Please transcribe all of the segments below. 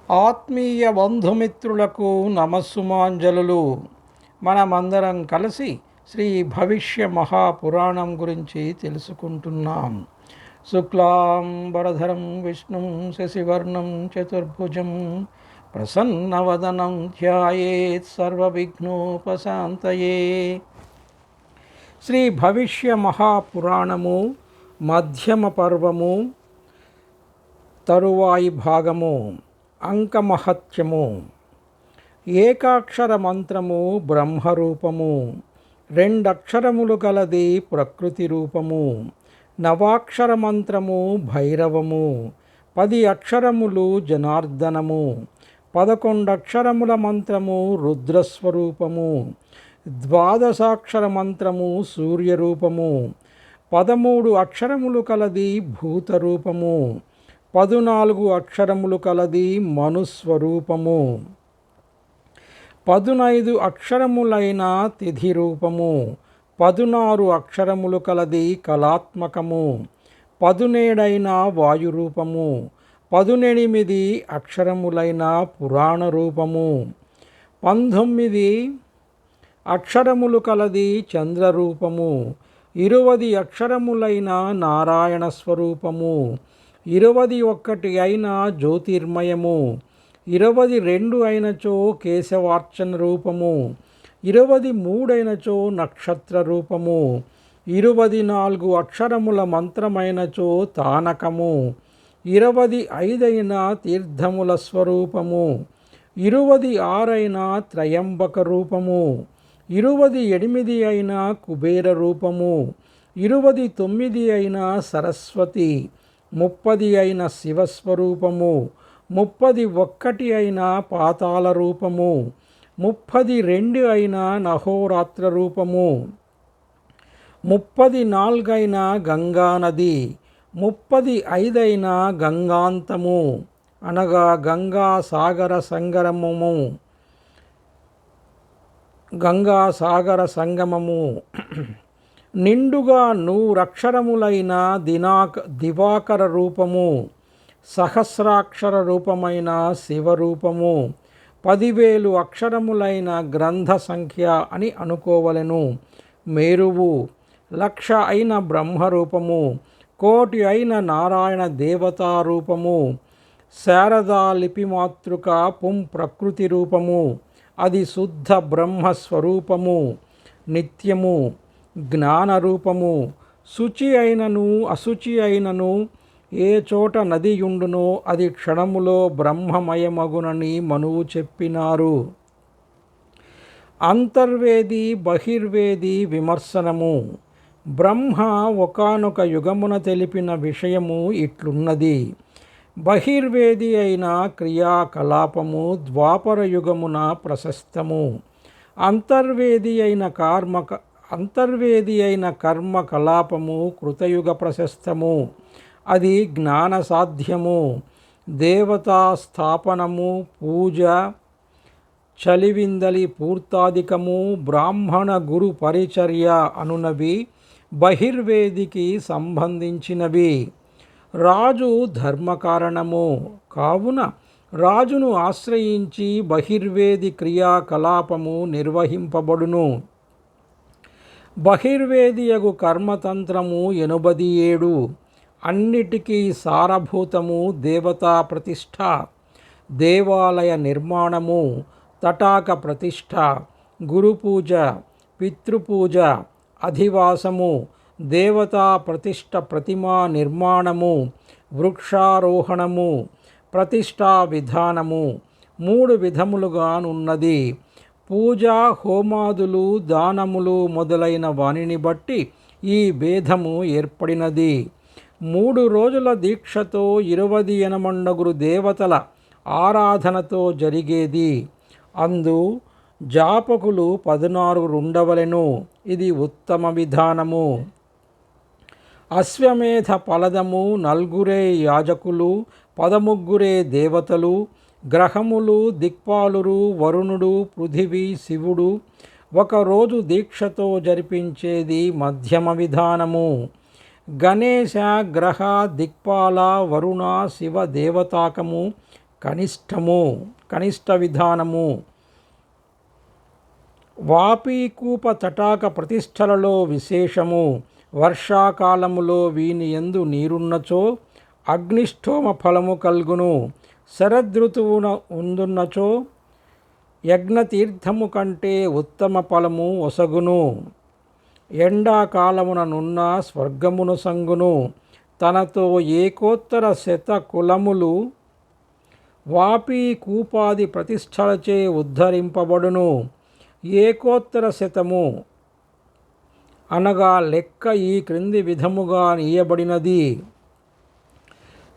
ఆత్మీయ బంధుమిత్రులకు నమస్సుమాంజలులు. మనమందరం కలిసి శ్రీ భవిష్య మహాపురాణం గురించి తెలుసుకుంటున్నాం. శుక్లాంబరధరం విష్ణుం శశివర్ణం చతుర్భుజం ప్రసన్నవదనం ధ్యాయేత్ సర్వవిఘ్నోపశాంతయే. శ్రీ భవిష్య మహాపురాణము మధ్యమ పర్వము తరువాయి భాగము. అంకమహత్యము. ఏకాక్షర మంత్రము బ్రహ్మరూపము, రెండక్షరములు గలది ప్రకృతి రూపము. నవాక్షర మంత్రము భైరవము, 10 అక్షరములు జనార్దనము. 11 అక్షరముల మంత్రము రుద్రస్వరూపము. 12 అక్షర మంత్రము సూర్యరూపము. 13 అక్షరములు కలది భూతరూపము. 14 అక్షరములు కలది మనుస్వరూపము. 15 అక్షరములైన తిథి రూపము. 16 అక్షరములు కలది కళాత్మకము. 17 వాయురూపము. 18 అక్షరములైన పురాణ రూపము. 19 అక్షరములు కలది చంద్రరూపము. 20 అక్షరములైన నారాయణ స్వరూపము. 21 అయిన జ్యోతిర్మయము. 22 అయినచో కేశవార్చన రూపము. 23 అయినచో నక్షత్ర రూపము. 24 అక్షరముల మంత్రమైనచో తానకము. 25 అయిన తీర్థముల స్వరూపము. 26 అయిన త్రయంబక రూపము. 28 అయిన కుబేర రూపము. 29 అయిన సరస్వతి. 30 అయిన శివస్వరూపము. 31 అయిన పాతాళ రూపము. 32 అయిన నహోరాత్ర రూపము. 34 అయిన గంగానది. 35 అయిన గంగాంతము అనగా గంగా సాగర సంగమము. నిండుగా 100 అక్షరములైన దివాకర రూపము. సహస్రాక్షర రూపమైన శివరూపము. 10,000 అక్షరములైన గ్రంథ సంఖ్య అని అనుకోవలెను. మేరువు. 1,00,000 అయిన బ్రహ్మరూపము. 1,00,000 అయిన నారాయణ దేవతా రూపము. శారదా లిపిమాతృక ప్రకృతి రూపము. అది శుద్ధ బ్రహ్మస్వరూపము. నిత్యము. జ్ఞానరూపము. శుచి అయినను అశుచి అయినను ఏ చోట నదియుండునో అది క్షణములో బ్రహ్మమయమగునని మనువు చెప్పినారు. అంతర్వేది బహిర్వేది విమర్శనము. బ్రహ్మ ఒకానొక యుగమున తెలిపిన విషయము ఇట్లున్నది. బహిర్వేది అయిన క్రియాకలాపము ద్వాపర యుగమున ప్రశస్తము. అంతర్వేది అయిన కర్మకలాపము కృతయుగ ప్రశస్తము. అది జ్ఞాన సాధ్యము. దేవతా స్థాపనము, పూజ, చలివిందలి పూర్తాధికము, బ్రాహ్మణ గురు పరిచర్య అనునవి బహిర్వేదికి సంబంధించినవి. రాజు ధర్మకారణము కావున రాజును ఆశ్రయించి బహిర్వేది క్రియాకలాపము నిర్వహింపబడును. బహిర్వేదియగు కర్మతంత్రము 87. అన్నిటికీ సారభూతము దేవతా ప్రతిష్ఠ, దేవాలయ నిర్మాణము, తటాక ప్రతిష్ఠ, గురుపూజ, పితృపూజ, అధివాసము, దేవతా ప్రతిష్ఠ, ప్రతిమా నిర్మాణము, వృక్షారోహణము, ప్రతిష్టా విధానము 3 విధములుగానున్నది. పూజ, హోమాదులు, దానములు మొదలైన వానిని బట్టి ఈ భేదము ఏర్పడినది. 3 రోజుల దీక్షతో 28 దేవతల ఆరాధనతో జరిగేది. అందు జాపకులు 14 ఉండవలెను. ఇది ఉత్తమ విధానము. అశ్వమేధ ఫలదము 4 యాజకులు, 13 దేవతలు, గ్రహములు, దిక్పాలురు, వరుణుడు, పృథివీ, శివుడు. ఒకరోజు దీక్షతో జరిపించేది మధ్యమ విధానము. గణేశ, గ్రహ, దిక్పాల, వరుణ, శివ దేవతాకము, కనిష్ట విధానము. వాపీకూప తటాక ప్రతిష్టలలో విశేషము. వర్షాకాలములో వీని యందు నీరున్నచో అగ్నిష్టోమ ఫలము కల్గును. శరదృతువున ఉందున్నచో యజ్ఞతీర్థము కంటే ఉత్తమ ఫలము ఒసగును. ఎండాకాలమున నున్న స్వర్గమును సంగును. తనతో ఏకోత్తర శత కులములు వాపీ కూపాది ప్రతిష్టలచే ఉద్ధరింపబడును. ఏకోత్తర శతము అనగా లెక్క ఈ క్రింది విధముగా నీయబడినది.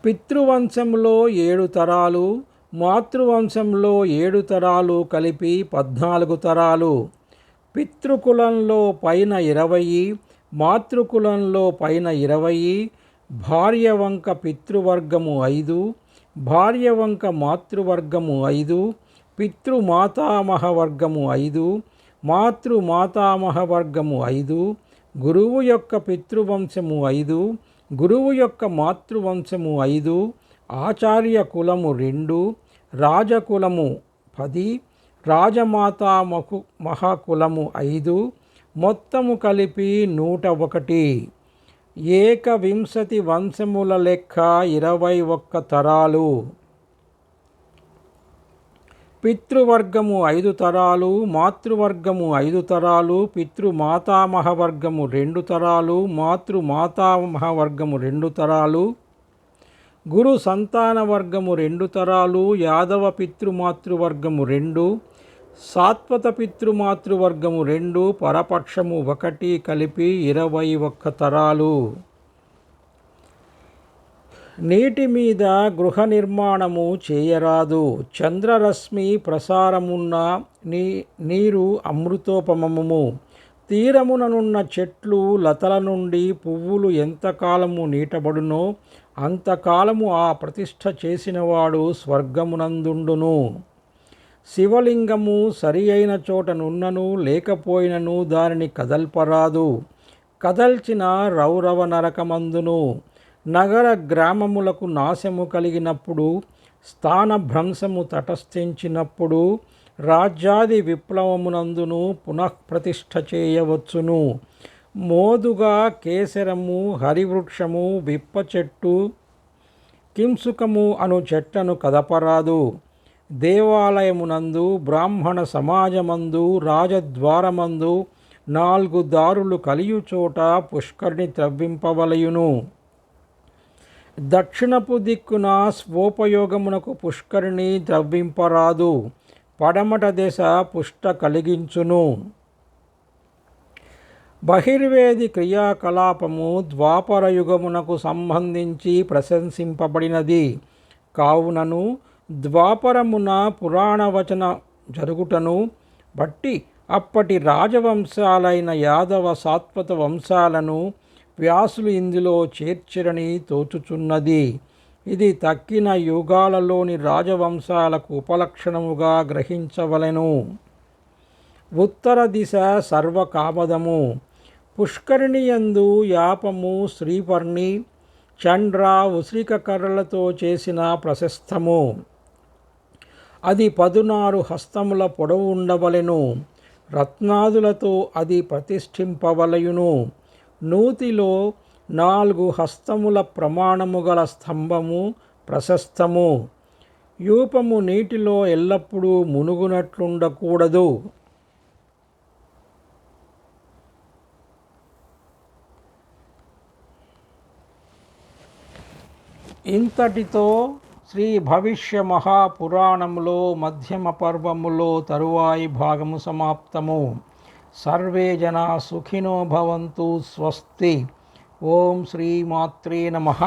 పితృవంశంలో 7 తరాలు, మాతృవంశంలో 7 తరాలు కలిపి 14 తరాలు. పితృకులంలో పైన 20, మాతృకులంలో పైన 20. భార్య వంక పితృవర్గము 5, భార్య వంక మాతృవర్గము 5. పితృమాతామహ వర్గము 5, మాతృమాతామహ వర్గము 5. గురువు యొక్క పితృవంశము 5, గురువు యొక్క మాతృవంశము 5. ఆచార్య కులము 2, రాజకులము 10, రాజమాతా మహాకులము 5. మొత్తము కలిపి 101. 21 వంశముల లెక్క 21 తరాలు. పితృవర్గము 5 తరాలు, మాతృవర్గము 5 తరాలు, పితృమాతామహ వర్గము 2 తరాలు, మాతృమాతామహ వర్గము 2 తరాలు, గురు సంతాన వర్గము 2 తరాలు, యాదవ పితృమాతృవర్గము 2, సాత్వత పితృమాతృవర్గము 2, పరపక్షము 1 కలిపి 21 తరాలు. నీటి మీద గృహ నిర్మాణము చేయరాదు. చంద్రరశ్మి ప్రసారమున్న నీరు అమృతోపమము. తీరముననున్న చెట్లు లతల నుండి పువ్వులు ఎంతకాలము నీటబడునో అంతకాలము ఆ ప్రతిష్ఠ చేసినవాడు స్వర్గమునందుండును. శివలింగము సరి అయిన చోట నున్నను లేకపోయినను దానిని కదల్పరాదు. కదల్చిన రౌరవ నరకమందును. నగర గ్రామములకు నాశము కలిగినప్పుడు, స్థానభ్రంశము తటస్థించినప్పుడు రాజ్యాది విప్లవమునందును పునఃప్రతిష్ఠ చేయవచ్చును. మోదుగా, కేసరము, హరివృక్షము, విప్ప చెట్టు, కింసుకము అను చెట్లను కదపరాదు. దేవాలయమునందు, బ్రాహ్మణ సమాజమందు, రాజద్వారమందు 4 దారులు కలియుచోట పుష్కరిణి త్రవ్వింపవలయును. దక్షిణపు దిక్కున స్వోపయోగమునకు పుష్కరిణి త్రవ్వింపరాదు. పడమట దశ పుష్ట కలిగించును. బహిర్వేది క్రియాకలాపము ద్వాపరయుగమునకు సంబంధించి ప్రశంసింపబడినది. కావునను ద్వాపరమున పురాణవచన జరుగుటను బట్టి అప్పటి రాజవంశాలైన యాదవ సాత్వత వంశాలను వ్యాసులు ఇందులో చేర్చిరని తోచుచున్నది. ఇది తక్కిన యుగాలలోని రాజవంశాలకు ఉపలక్షణముగా గ్రహించవలెను. ఉత్తర దిశ సర్వకామదము. పుష్కరిణియందు యాపము, శ్రీపర్ణి, చండ్ర, ఉసిరిక కర్రలతో చేసిన ప్రశస్తము. అది 16 హస్తముల పొడవు ఉండవలెను. రత్నాదులతో అది ప్రతిష్ఠింపవలయును. నూతిలో 4 హస్తముల ప్రమాణము గల స్తంభము ప్రశస్తము. యూపము నీటిలో ఎల్లప్పుడూ మునుగునట్లుండకూడదు. ఇంతటితో శ్రీ భవిష్య మహాపురాణములో మధ్యమ పర్వములో తరువాయి భాగము సమాప్తము. సర్వే జనా సుఖినో భవంతు. స్వస్తి. ఓం శ్రీమాత్రే నమః.